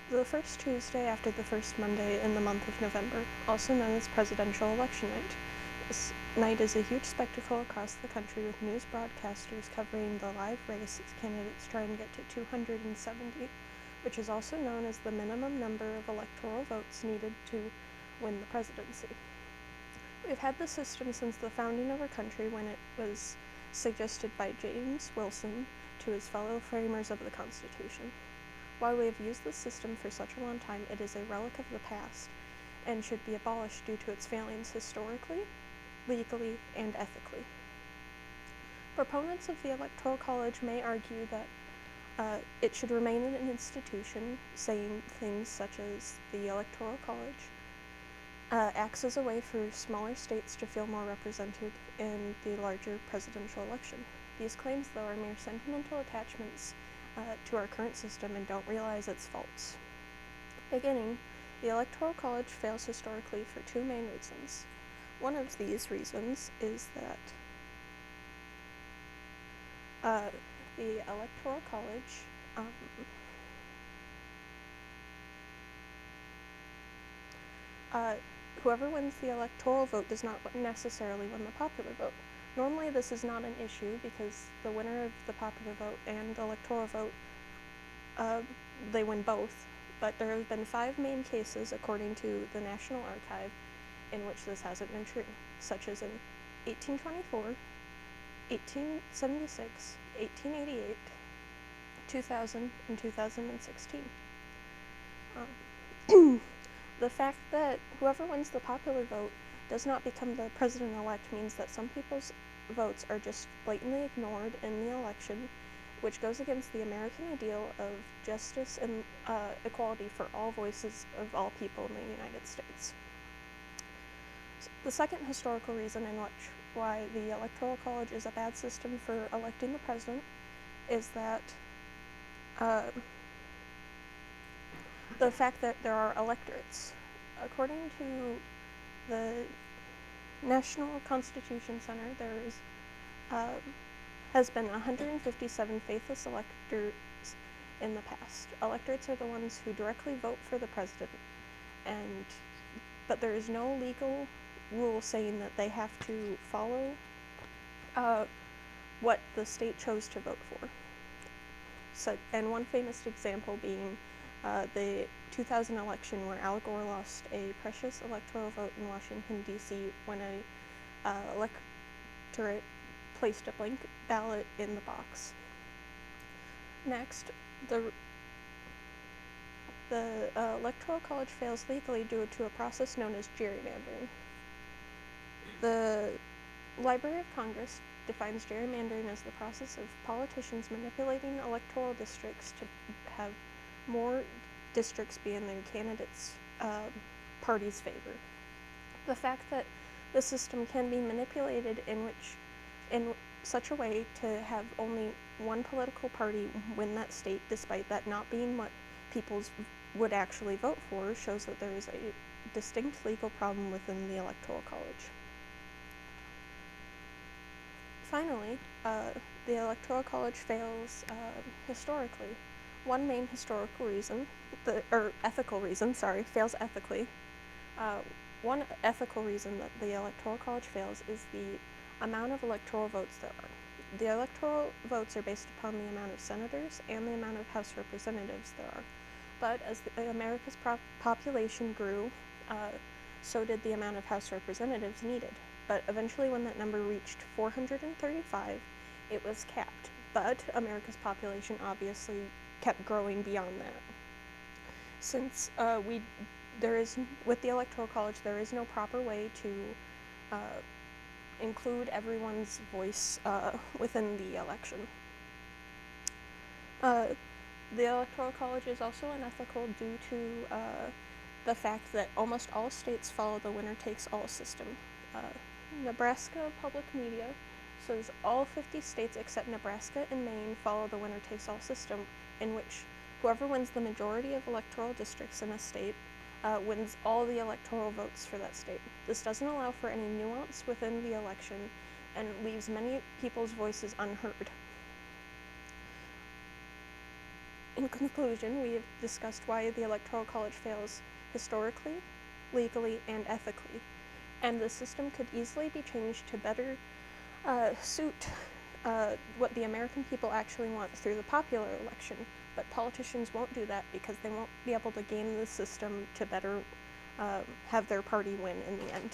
The first Tuesday after the first Monday in the month of November, also known as Presidential Election Night. This night is a huge spectacle across the country with news broadcasters covering the live race as candidates try and get to 270, which is also known as the minimum number of electoral votes needed to win the presidency. We've had this system since the founding of our country, when it was suggested by James Wilson to his fellow framers of the Constitution. While we have used this system for such a long time, it is a relic of the past and should be abolished due to its failings historically, legally, and ethically. Proponents of the Electoral College may argue that it should remain an institution, saying things such as the Electoral College acts as a way for smaller states to feel more represented in the larger presidential election. These claims, though, are mere sentimental attachments to our current system and don't realize its faults. Beginning, the Electoral College fails historically for two main reasons. One of these reasons is that the Electoral College whoever wins the electoral vote does not necessarily win the popular vote. Normally this is not an issue because the winner of the popular vote and the electoral vote, they win both, but there have been 5 main cases according to the National Archive in which this hasn't been true, such as in 1824, 1876, 1888, 2000, and 2016. The fact that whoever wins the popular vote does not become the president-elect means that some people's votes are just blatantly ignored in the election, which goes against the American ideal of justice and equality for all voices of all people in the United States. The second historical reason in which why the Electoral College is a bad system for electing the president is that the fact that there are electorates. According to the National Constitution Center, there has been 157 faithless electors in the past. Electorates are the ones who directly vote for the president, but there is no legal rule saying that they have to follow what the state chose to vote for. And one famous example being the 2000 election, where Al Gore lost a precious electoral vote in Washington, D.C. when an electorate placed a blank ballot in the box. Next, the Electoral College fails legally due to a process known as gerrymandering. The Library of Congress defines gerrymandering as the process of politicians manipulating electoral districts to have more districts be in their candidate's party's favor. The fact that the system can be manipulated in such a way to have only one political party win that state, despite that not being what people would actually vote for, shows that there is a distinct legal problem within the Electoral College. Finally, the Electoral College fails historically. One main historical reason, ethical reason, fails ethically. One ethical reason that the Electoral College fails is the amount of electoral votes there are. The electoral votes are based upon the amount of senators and the amount of House representatives there are. But as America's population grew, so did the amount of House representatives needed. But eventually, when that number reached 435, it was capped. But America's population obviously kept growing beyond that. Since with the Electoral College, there is no proper way to include everyone's voice within the election. The Electoral College is also unethical due to the fact that almost all states follow the winner-takes-all system. Nebraska Public Media says all 50 states except Nebraska and Maine follow the winner-takes-all system, in which whoever wins the majority of electoral districts in a state wins all the electoral votes for that state. This doesn't allow for any nuance within the election and leaves many people's voices unheard. In conclusion, we have discussed why the Electoral College fails historically, legally, and ethically, and the system could easily be changed to better suit what the American people actually want through the popular election. But politicians won't do that because they won't be able to game the system to better have their party win in the end.